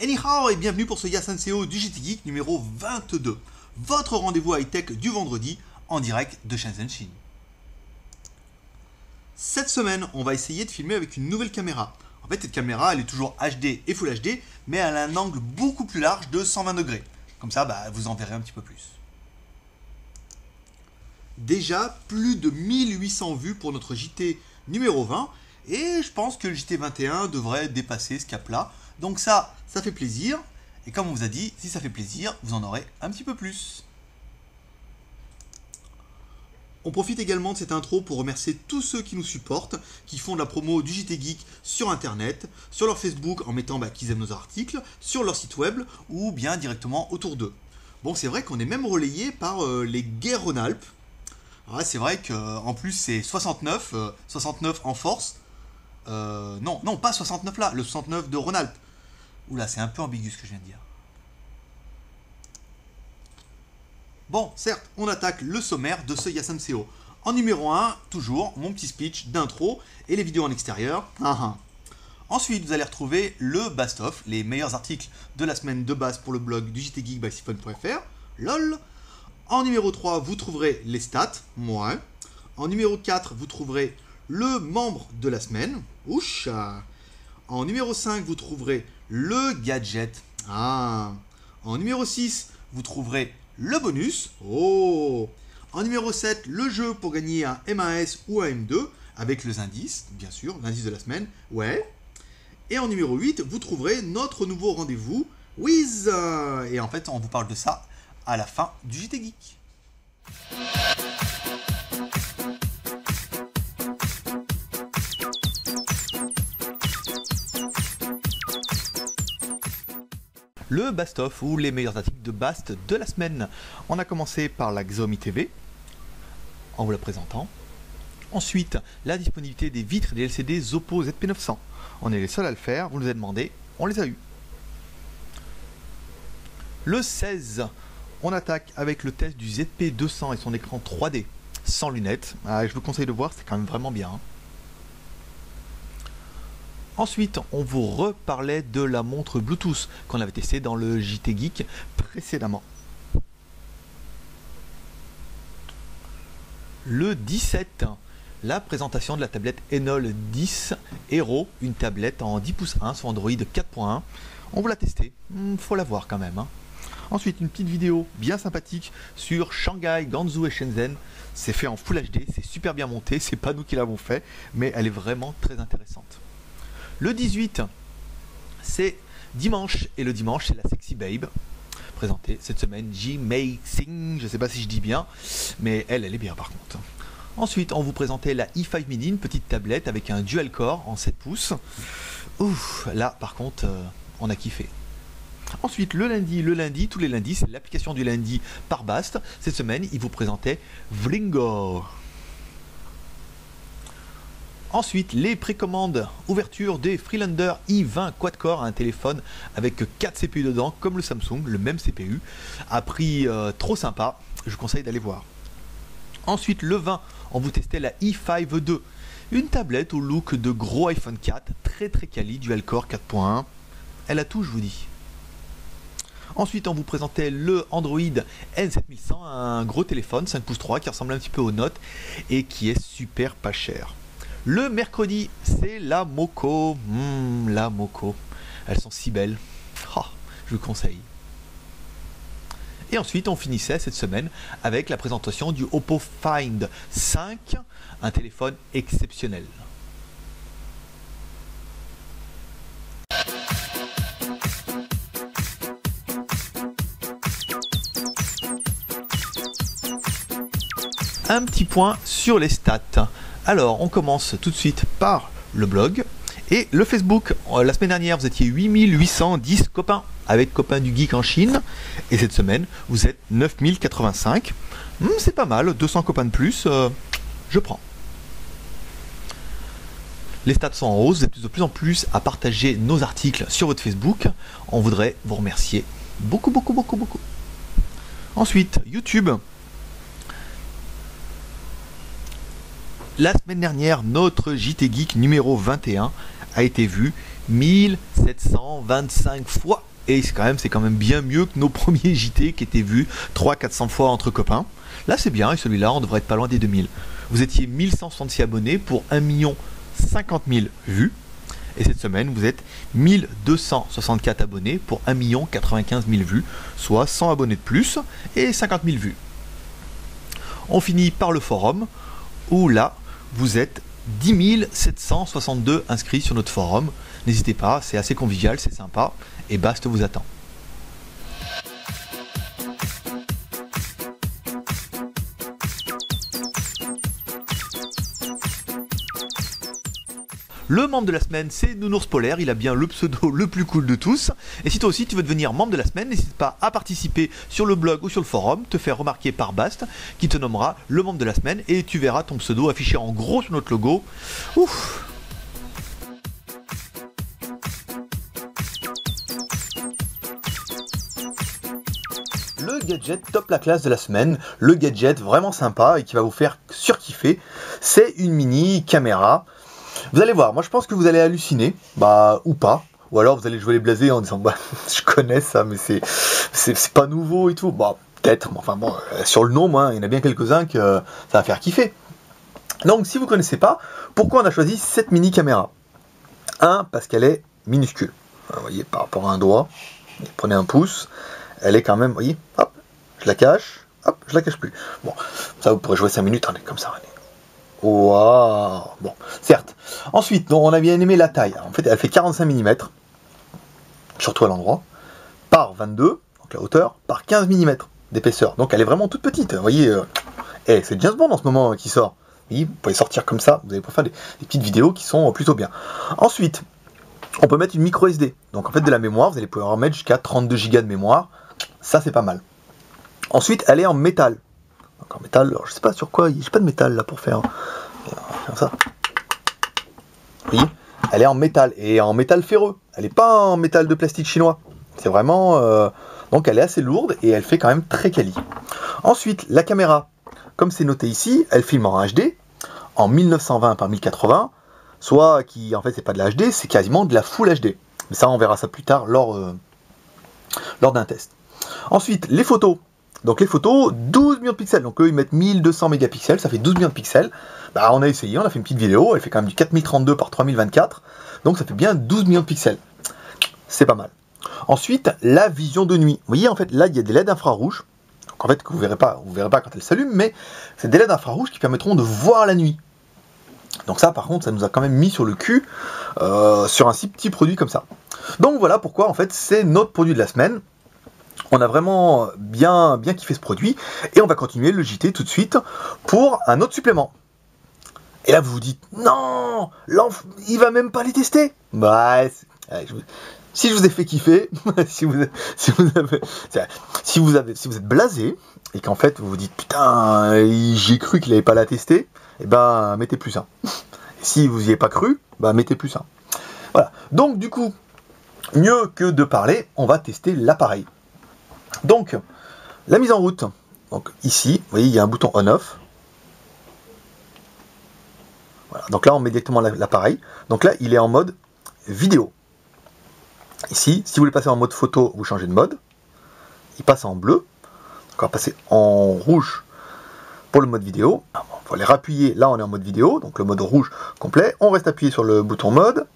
Anyhow et bienvenue pour ce Yasanseo du JT Geek numéro 22, votre rendez-vous high-tech du vendredi en direct de Shenzhen, Chine. Cette semaine, on va essayer de filmer avec une nouvelle caméra. En fait, cette caméra, elle est toujours HD et Full HD, mais elle a un angle beaucoup plus large de 120 degrés. Comme ça, vous en verrez un petit peu plus. Déjà, plus de 1800 vues pour notre JT numéro 20, et je pense que le JT 21 devrait dépasser ce cap-là. Donc ça fait plaisir. Et comme on vous a dit, si ça fait plaisir, vous en aurez un petit peu plus. On profite également de cette intro pour remercier tous ceux qui nous supportent, qui font de la promo du JT Geek sur Internet, sur leur Facebook en mettant qu'ils aiment nos articles, sur leur site web ou bien directement autour d'eux. Bon, c'est vrai qu'on est même relayé par les Guerres Rhône-Alpes. Ouais, c'est vrai qu'en plus c'est 69 en force. Non, pas 69 là, le 69 de Rhône-Alpes. Oula, c'est un peu ambigu ce que je viens de dire. Bon, certes, on attaque le sommaire de ce Yasanseo. En numéro 1, toujours, mon petit speech d'intro et les vidéos en extérieur. Ensuite, vous allez retrouver le best-of, les meilleurs articles de la semaine de base pour le blog du JT Geek by Siphon.fr. LOL. En numéro 3, vous trouverez les stats. Moi. En numéro 4, vous trouverez le membre de la semaine. Ouch. En numéro 5, vous trouverez le gadget. En numéro 6, vous trouverez le bonus. En numéro 7, le jeu pour gagner un M1S ou un M2 avec les indices, bien sûr, l'indice de la semaine. Ouais. Et en numéro 8, vous trouverez notre nouveau rendez-vous Wiz. Et en fait, on vous parle de ça à la fin du JT Geek. Le best-of ou les meilleurs articles de Bast de la semaine. On a commencé par la Xiaomi TV, en vous la présentant. Ensuite, la disponibilité des vitres et des LCD Oppo ZP900. On est les seuls à le faire, vous nous avez demandé, on les a eus. Le 16, on attaque avec le test du ZP200 et son écran 3D, sans lunettes. Je vous conseille de voir, c'est quand même vraiment bien. Ensuite, on vous reparlait de la montre Bluetooth qu'on avait testée dans le JT Geek précédemment. Le 17, la présentation de la tablette Enol 10 Hero, une tablette en 10 pouces 1 sur Android 4.1. On vous l'a testée, faut la voir quand même. Ensuite, une petite vidéo bien sympathique sur Shanghai, Guangzhou et Shenzhen. C'est fait en Full HD, c'est super bien monté, c'est pas nous qui l'avons fait, mais elle est vraiment très intéressante. Le 18, c'est dimanche, et le dimanche, c'est la Sexy Babe, présentée cette semaine, Ji-Mei Xing, je ne sais pas si je dis bien, mais elle est bien par contre. Ensuite, on vous présentait la i5 mini, une petite tablette avec un dual core en 7 pouces. Ouf, là, par contre, on a kiffé. Ensuite, le lundi, tous les lundis, c'est l'application du lundi par Bast. Cette semaine, il vous présentait Vlingo. Ensuite, les précommandes, ouverture des Freelander i20 quad-core, un téléphone avec 4 CPU dedans, comme le Samsung, le même CPU, à prix trop sympa, je vous conseille d'aller voir. Ensuite, le 20, on vous testait la i5 II, une tablette au look de gros iPhone 4, très quali, dual-core 4.1, elle a tout, je vous dis. Ensuite, on vous présentait le Android N7100, un gros téléphone 5 pouces 3 qui ressemble un petit peu aux Note et qui est super pas cher. Le mercredi, c'est la Moco. La Moco. Elles sont si belles. Je vous conseille. Et ensuite, on finissait cette semaine avec la présentation du Oppo Find 5, un téléphone exceptionnel. Un petit point sur les stats. Alors, on commence tout de suite par le blog et le Facebook. La semaine dernière, vous étiez 8810 copains avec copains du geek en Chine. Et cette semaine, vous êtes 9085. C'est pas mal, 200 copains de plus, je prends. Les stats sont en hausse, vous êtes de plus en plus à partager nos articles sur votre Facebook. On voudrait vous remercier beaucoup. Ensuite, YouTube. La semaine dernière, notre JT Geek numéro 21 a été vu 1725 fois. Et c'est quand même bien mieux que nos premiers JT qui étaient vus 300-400 fois entre copains. Là c'est bien, et celui-là on devrait être pas loin des 2000. Vous étiez 1166 abonnés pour 1 050 000 vues. Et cette semaine vous êtes 1264 abonnés pour 1 095 000 vues, soit 100 abonnés de plus et 50 000 vues. On finit par le forum, où là vous êtes 10 762 inscrits sur notre forum. N'hésitez pas, c'est assez convivial, c'est sympa, et Bast vous attend. Le membre de la semaine, c'est Nounours Polaire, il a bien le pseudo le plus cool de tous. Et si toi aussi tu veux devenir membre de la semaine, n'hésite pas à participer sur le blog ou sur le forum, te faire remarquer par Bast, qui te nommera le membre de la semaine, et tu verras ton pseudo affiché en gros sur notre logo. Ouf. Le gadget top la classe de la semaine, le gadget vraiment sympa et qui va vous faire surkiffer, c'est une mini caméra. Vous allez voir, moi je pense que vous allez halluciner, ou pas, ou alors vous allez jouer les blasés en disant je connais ça mais c'est pas nouveau et tout, peut-être, mais enfin bon, sur le nom, il y en a bien quelques-uns que ça va faire kiffer. Donc si vous connaissez pas, pourquoi on a choisi cette mini caméra? Parce qu'elle est minuscule, vous voyez, par rapport à un doigt, prenez un pouce, elle est quand même, vous voyez, hop, je la cache, hop, je la cache plus. Bon, ça vous pourrez jouer 5 minutes, comme ça, allez. Waouh. Bon, certes. Ensuite, on a bien aimé la taille. En fait, elle fait 45 mm, surtout à l'endroit, par 22, donc la hauteur, par 15 mm d'épaisseur. Donc elle est vraiment toute petite. Vous voyez, c'est James Bond en ce moment qui sort. Vous pouvez sortir comme ça, vous allez pouvoir faire des petites vidéos qui sont plutôt bien. Ensuite, on peut mettre une micro SD. Donc en fait, de la mémoire, vous allez pouvoir en mettre jusqu'à 32 Go de mémoire. Ça, c'est pas mal. Ensuite, elle est en métal. Donc en métal, alors je sais pas sur quoi, j'ai pas de métal là pour faire ça. Vous voyez, elle est en métal, et en métal ferreux. Elle n'est pas en métal de plastique chinois. C'est vraiment... donc elle est assez lourde, et elle fait quand même très quali. Ensuite, la caméra, comme c'est noté ici, elle filme en HD, en 1920 par 1080, soit qui, en fait, c'est pas de la HD, c'est quasiment de la Full HD. Mais ça, on verra ça plus tard lors d'un test. Ensuite, les photos. Donc les photos, 12 millions de pixels, donc eux ils mettent 1200 mégapixels, ça fait 12 millions de pixels. On a essayé, on a fait une petite vidéo, elle fait quand même du 4032 par 3024, donc ça fait bien 12 millions de pixels. C'est pas mal. Ensuite, la vision de nuit. Vous voyez, en fait, là il y a des LED infrarouges, donc en fait que vous verrez pas quand elles s'allument, mais c'est des LED infrarouges qui permettront de voir la nuit. Donc ça par contre, ça nous a quand même mis sur le cul sur un si petit produit comme ça. Donc voilà pourquoi en fait c'est notre produit de la semaine. On a vraiment bien kiffé ce produit, et on va continuer le JT tout de suite pour un autre supplément. Et là vous vous dites, non, il va même pas les tester. Si je vous ai fait kiffer, si vous êtes blasé, et qu'en fait vous vous dites, putain, j'ai cru qu'il n'avait pas la tester, et mettez plus un. Et si vous n'y avez pas cru, mettez plus un. Voilà, donc du coup, mieux que de parler, on va tester l'appareil. Donc, la mise en route. Donc ici, vous voyez, il y a un bouton on-off. Voilà. Donc là, on met directement l'appareil. Donc là, il est en mode vidéo. Ici, si vous voulez passer en mode photo, vous changez de mode. Il passe en bleu. Donc on va passer en rouge pour le mode vidéo. Il faut aller rappuyer. Là, on est en mode vidéo. Donc le mode rouge complet. On reste appuyé sur le bouton mode.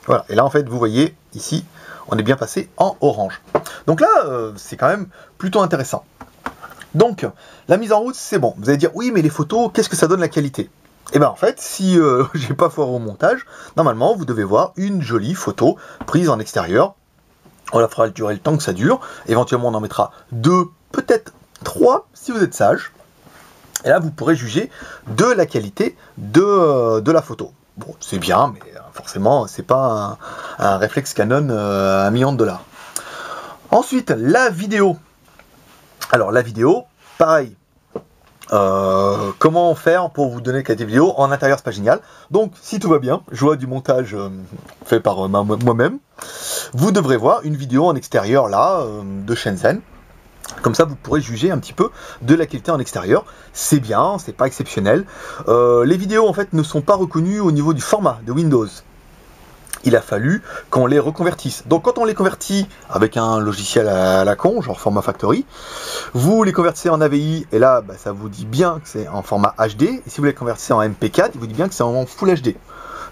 Voilà, et là en fait vous voyez ici on est bien passé en orange. Donc là c'est quand même plutôt intéressant. Donc la mise en route c'est bon. Vous allez dire oui mais les photos, qu'est-ce que ça donne la qualité? Et en fait si j'ai pas foiré au montage, normalement vous devez voir une jolie photo prise en extérieur. On la fera durer le temps que ça dure. Éventuellement on en mettra 2, peut-être 3 si vous êtes sage. Et là vous pourrez juger de la qualité de la photo. Bon, c'est bien, mais forcément, c'est pas un réflexe Canon à 1 million de $. Ensuite, la vidéo. Alors, la vidéo, pareil. Comment faire pour vous donner qualité vidéo en intérieur, c'est pas génial. Donc, si tout va bien, je vois du montage fait par moi-même. Vous devrez voir une vidéo en extérieur là de Shenzhen. Comme ça, vous pourrez juger un petit peu de la qualité en extérieur. C'est bien, c'est pas exceptionnel. Les vidéos en fait ne sont pas reconnues au niveau du format de Windows. Il a fallu qu'on les reconvertisse. Donc quand on les convertit avec un logiciel à la con, genre format factory, vous les convertissez en AVI, et là bah, ça vous dit bien que c'est en format HD, et si vous les convertissez en MP4, il vous dit bien que c'est en Full HD.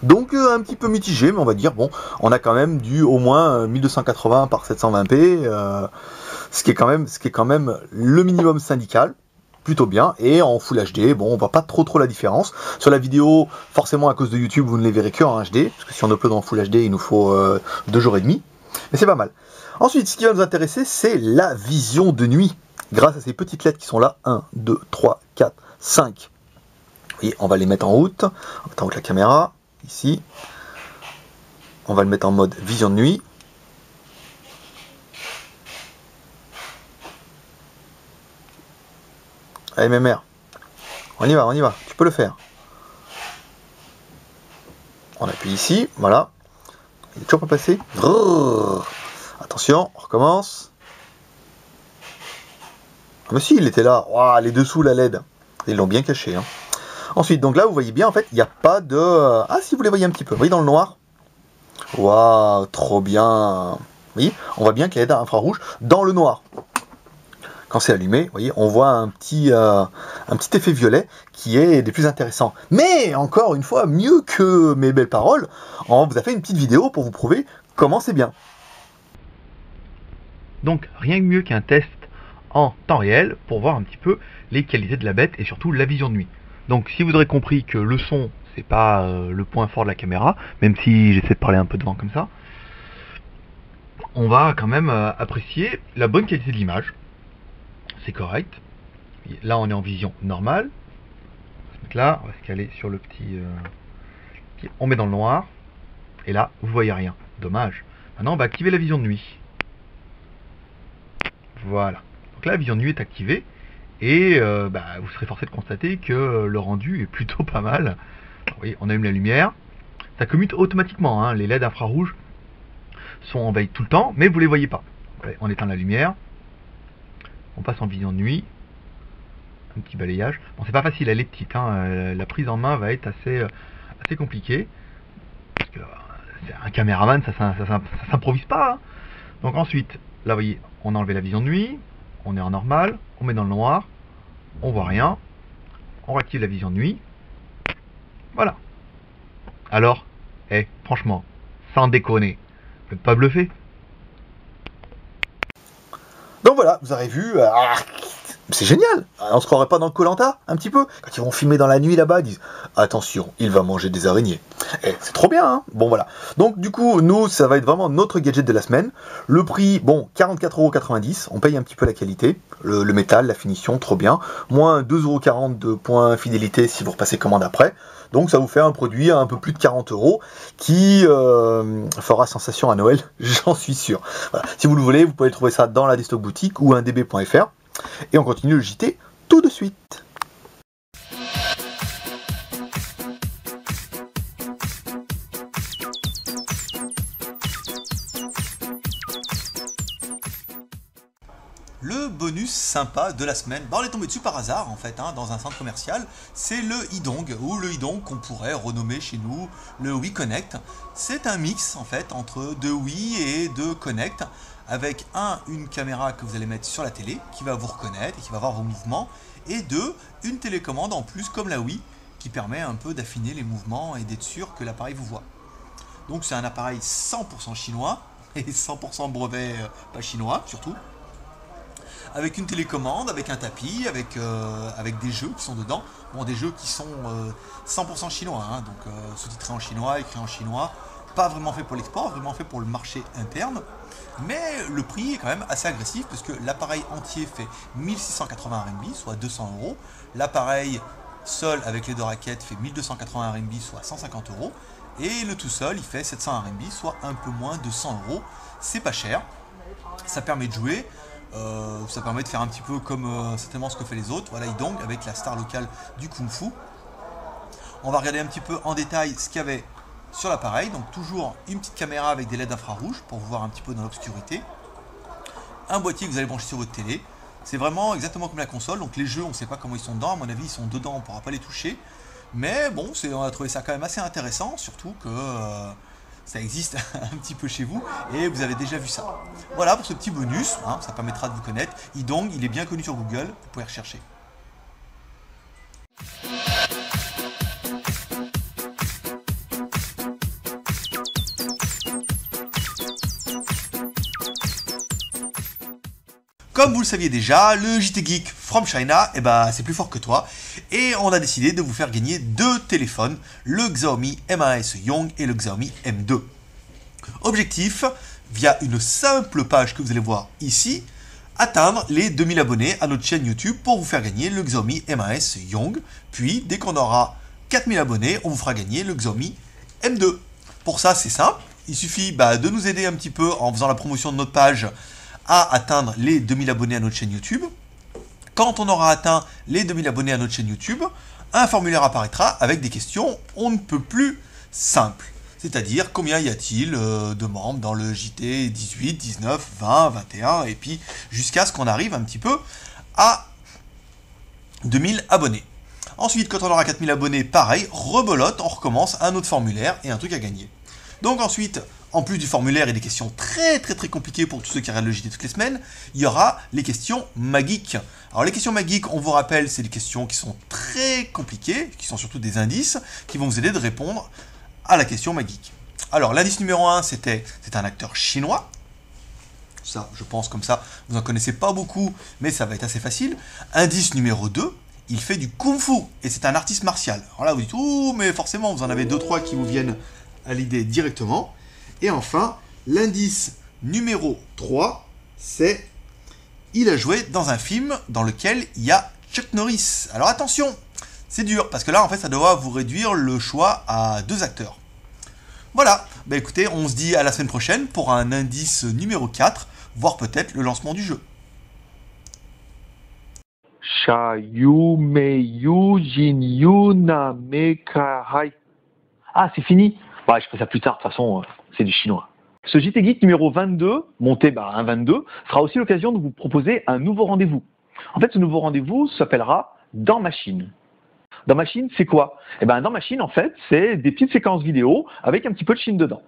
Donc un petit peu mitigé, mais on va dire, bon, on a quand même du au moins 1280 par 720p, ce qui est quand même le minimum syndical. Plutôt bien, et en Full HD, bon, on voit pas trop la différence. Sur la vidéo, forcément à cause de YouTube, vous ne les verrez que en HD, parce que si on upload en Full HD, il nous faut 2 jours et demi, mais c'est pas mal. Ensuite, ce qui va nous intéresser, c'est la vision de nuit, grâce à ces petites lettres qui sont là, 1, 2, 3, 4, 5. Vous voyez, on va les mettre en route, on met en route la caméra, ici, on va le mettre en mode vision de nuit. Allez, mes mères, on y va, tu peux le faire. On appuie ici, voilà. Il est toujours pas passé. Brrr. Attention, on recommence. Ah mais si, il était là. Wow, les dessous, la LED. Ils l'ont bien caché. Hein. Ensuite, donc là, vous voyez bien, en fait, il n'y a pas de... Ah, si vous les voyez un petit peu. Vous voyez dans le noir. Waouh, trop bien. Vous voyez, on voit bien qu'il y a LED infrarouge dans le noir. Quand c'est allumé, vous voyez, on voit un petit effet violet qui est des plus intéressants. Mais, encore une fois, mieux que mes belles paroles, on vous a fait une petite vidéo pour vous prouver comment c'est bien. Donc, rien de mieux qu'un test en temps réel pour voir un petit peu les qualités de la bête et surtout la vision de nuit. Donc, si vous aurez compris que le son, c'est pas le point fort de la caméra, même si j'essaie de parler un peu devant comme ça, on va quand même apprécier la bonne qualité de l'image. C'est correct. Là, on est en vision normale. On va se mettre là, on va se caler sur le petit... on met dans le noir. Et là, vous voyez rien. Dommage. Maintenant, on va activer la vision de nuit. Voilà. Donc là, la vision de nuit est activée. Et vous serez forcé de constater que le rendu est plutôt pas mal. Vous voyez, on allume la lumière. Ça commute automatiquement. Hein. Les LED infrarouges sont en veille tout le temps, mais vous ne les voyez pas. On éteint la lumière. On passe en vision de nuit. Un petit balayage. Bon, c'est pas facile, elle est petite. Hein. La prise en main va être assez compliquée. Parce que un caméraman, ça s'improvise pas. Hein. Donc ensuite, là, vous voyez, on a enlevé la vision de nuit. On est en normal. On met dans le noir. On voit rien. On réactive la vision de nuit. Voilà. Alors, franchement, sans déconner, vous n'êtes pas bluffé? Donc voilà, vous avez vu, c'est génial. On se croirait pas dans Koh-Lanta, un petit peu. Quand ils vont filmer dans la nuit là-bas, ils disent attention, il va manger des araignées. C'est trop bien, hein. Bon voilà. Donc du coup, nous, ça va être vraiment notre gadget de la semaine. Le prix, bon, 44,90 €. On paye un petit peu la qualité, le métal, la finition, trop bien. Moins 2,40 € de points fidélité si vous repassez commande après. Donc ça vous fait un produit à un peu plus de 40 € qui fera sensation à Noël, j'en suis sûr. Voilà. Si vous le voulez, vous pouvez trouver ça dans la Destock Boutique ou indb.fr. Et on continue le JT tout de suite. Le bonus sympa de la semaine, on est tombé dessus par hasard en fait, hein, dans un centre commercial, c'est le Hidong, ou le Hidong qu'on pourrait renommer chez nous le Wii Connect. C'est un mix en fait entre de Wii et de Connect, avec une caméra que vous allez mettre sur la télé, qui va vous reconnaître et qui va voir vos mouvements, et une télécommande en plus comme la Wii, qui permet un peu d'affiner les mouvements et d'être sûr que l'appareil vous voit. Donc c'est un appareil 100% chinois, et 100% brevet pas chinois surtout, avec une télécommande, avec un tapis, avec des jeux qui sont dedans. Bon, des jeux qui sont 100% chinois, hein, donc sous-titrés en chinois, écrits en chinois, pas vraiment fait pour l'export, vraiment fait pour le marché interne. Mais le prix est quand même assez agressif, parce que l'appareil entier fait 1680 RMB, soit 200 €. L'appareil seul avec les deux raquettes fait 1280 RMB, soit 150 €. Et le tout seul, il fait 700 RMB, soit un peu moins de 100 €. C'est pas cher. Ça permet de jouer. Ça permet de faire un petit peu comme certainement ce que fait les autres. Voilà, Idong avec la star locale du Kung Fu. On va regarder un petit peu en détail ce qu'il y avait sur l'appareil. Donc toujours une petite caméra avec des LED infrarouges pour vous voir un petit peu dans l'obscurité. Un boîtier que vous allez brancher sur votre télé. C'est vraiment exactement comme la console. Donc les jeux, on ne sait pas comment ils sont dedans. À mon avis, ils sont dedans, on ne pourra pas les toucher. Mais bon, on a trouvé ça quand même assez intéressant. Surtout que ça existe un petit peu chez vous. Et vous avez déjà vu ça. Voilà pour ce petit bonus. Hein, ça permettra de vous connaître. Idong, il est bien connu sur Google. Vous pouvez rechercher. Comme vous le saviez déjà, le JT Geek from China, c'est plus fort que toi. Et on a décidé de vous faire gagner deux téléphones, le Xiaomi Mi Young et le Xiaomi M2. Objectif, via une simple page que vous allez voir ici, atteindre les 2000 abonnés à notre chaîne YouTube pour vous faire gagner le Xiaomi Mi Young. Puis, dès qu'on aura 4000 abonnés, on vous fera gagner le Xiaomi M2. Pour ça, c'est simple. Il suffit de nous aider un petit peu en faisant la promotion de notre page à atteindre les 2000 abonnés à notre chaîne YouTube. Quand on aura atteint les 2000 abonnés à notre chaîne YouTube, un formulaire apparaîtra avec des questions on ne peut plus simples. C'est-à-dire combien y a-t-il de membres dans le JT 18, 19, 20, 21, et puis jusqu'à ce qu'on arrive un petit peu à 2000 abonnés. Ensuite, quand on aura 4000 abonnés, pareil, rebelote, on recommence un autre formulaire et un truc à gagner. Donc ensuite, en plus du formulaire et des questions très compliquées pour tous ceux qui regardent le JT toutes les semaines, il y aura les questions Magic. Alors les questions Magic, on vous rappelle, c'est des questions qui sont très compliquées, qui sont surtout des indices, qui vont vous aider de répondre à la question Magic. Alors l'indice numéro 1, c'est un acteur chinois. Ça, je pense comme ça, vous n'en connaissez pas beaucoup, mais ça va être assez facile. Indice numéro 2, il fait du Kung Fu, et c'est un artiste martial. Alors là, vous dites, ouh, mais forcément, vous en avez 2-3 qui vous viennent à l'idée directement. Et enfin, l'indice numéro 3, c'est il a joué dans un film dans lequel il y a Chuck Norris. Alors attention, c'est dur, parce que là, en fait, ça doit vous réduire le choix à 2 acteurs. Voilà, écoutez, on se dit à la semaine prochaine pour un indice numéro 4, voire peut-être le lancement du jeu. Ah, c'est fini. Je ferai ça plus tard, de toute façon, c'est du chinois. Ce JT Geek numéro 22, monté un 22, sera aussi l'occasion de vous proposer un nouveau rendez-vous. En fait, ce nouveau rendez-vous s'appellera Dans Machine. Dans Machine, c'est quoi? Dans Machine, en fait, c'est des petites séquences vidéo avec un petit peu de Chine dedans.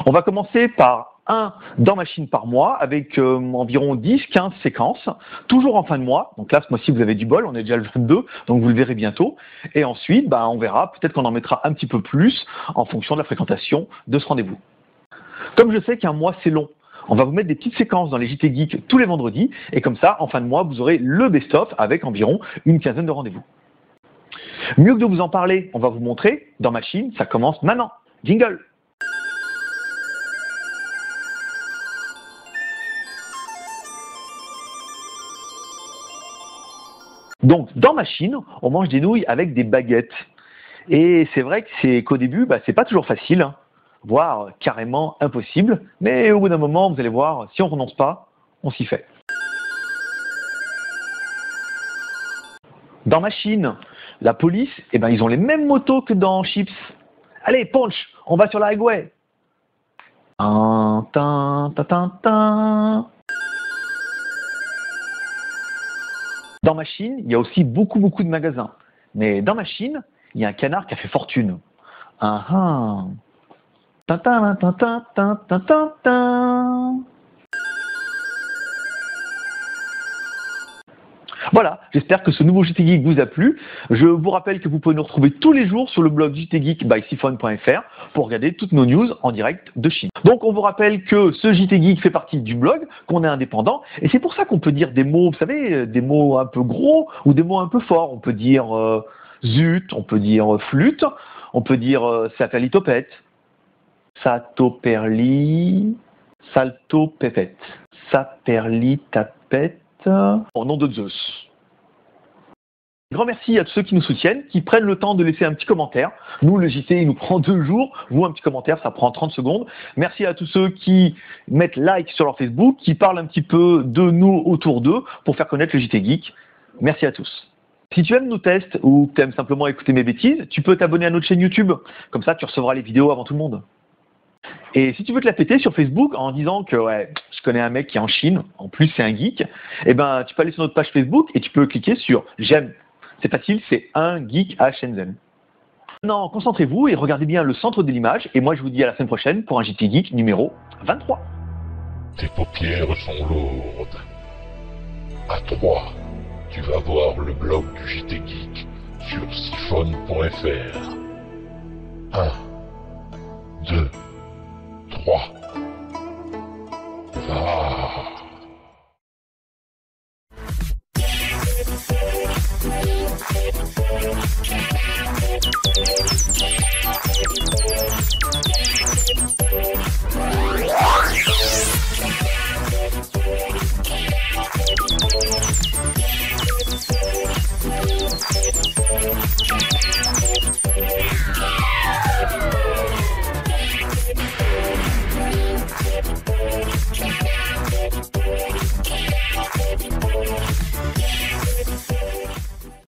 On va commencer par un Dans Machine par mois avec environ 10-15 séquences, toujours en fin de mois. Donc là, ce mois-ci, vous avez du bol, on est déjà le 22, donc vous le verrez bientôt. Et ensuite, on verra, peut-être qu'on en mettra un petit peu plus en fonction de la fréquentation de ce rendez-vous. Comme je sais qu'un mois, c'est long, on va vous mettre des petites séquences dans les JT Geek tous les vendredis. Et comme ça, en fin de mois, vous aurez le best-of avec environ une quinzaine de rendez-vous. Mieux que de vous en parler, on va vous montrer. Dans Machine, ça commence maintenant. Jingle! Donc, dans Machine, on mange des nouilles avec des baguettes. Et c'est vrai qu'au début, c'est pas toujours facile, hein, voire carrément impossible. Mais au bout d'un moment, vous allez voir, si on renonce pas, on s'y fait. Dans Machine, la police, ils ont les mêmes motos que dans Chips. Allez, punch, on va sur la highway. Dans Machine, il y a aussi beaucoup de magasins. Mais dans Machine, il y a un canard qui a fait fortune. Voilà, j'espère que ce nouveau JT Geek vous a plu. Je vous rappelle que vous pouvez nous retrouver tous les jours sur le blog JTGeek by Siphon.fr pour regarder toutes nos news en direct de Chine. Donc on vous rappelle que ce JT Geek fait partie du blog, qu'on est indépendant, et c'est pour ça qu'on peut dire des mots, vous savez, des mots un peu gros ou des mots un peu forts. On peut dire zut, on peut dire flûte, on peut dire satellitopette, satoperli, saltopépette, saperlitapette, au nom de Zeus. Grand merci à tous ceux qui nous soutiennent, qui prennent le temps de laisser un petit commentaire. Nous, le JT, il nous prend 2 jours. Vous, un petit commentaire, ça prend 30 secondes. Merci à tous ceux qui mettent like sur leur Facebook, qui parlent un petit peu de nous autour d'eux pour faire connaître le JT Geek. Merci à tous. Si tu aimes nos tests ou que tu aimes simplement écouter mes bêtises, tu peux t'abonner à notre chaîne YouTube. Comme ça, tu recevras les vidéos avant tout le monde. Et si tu veux te la péter sur Facebook en disant que ouais, je connais un mec qui est en Chine, en plus c'est un geek, eh ben tu peux aller sur notre page Facebook et tu peux cliquer sur j'aime. C'est facile, c'est un geek à Shenzhen. Maintenant, concentrez-vous et regardez bien le centre de l'image. Et moi, je vous dis à la semaine prochaine pour un JT Geek numéro 23. Tes paupières sont lourdes. À 3, tu vas voir le blog du JT Geek sur siphon.fr. 1, 2, 3. Va.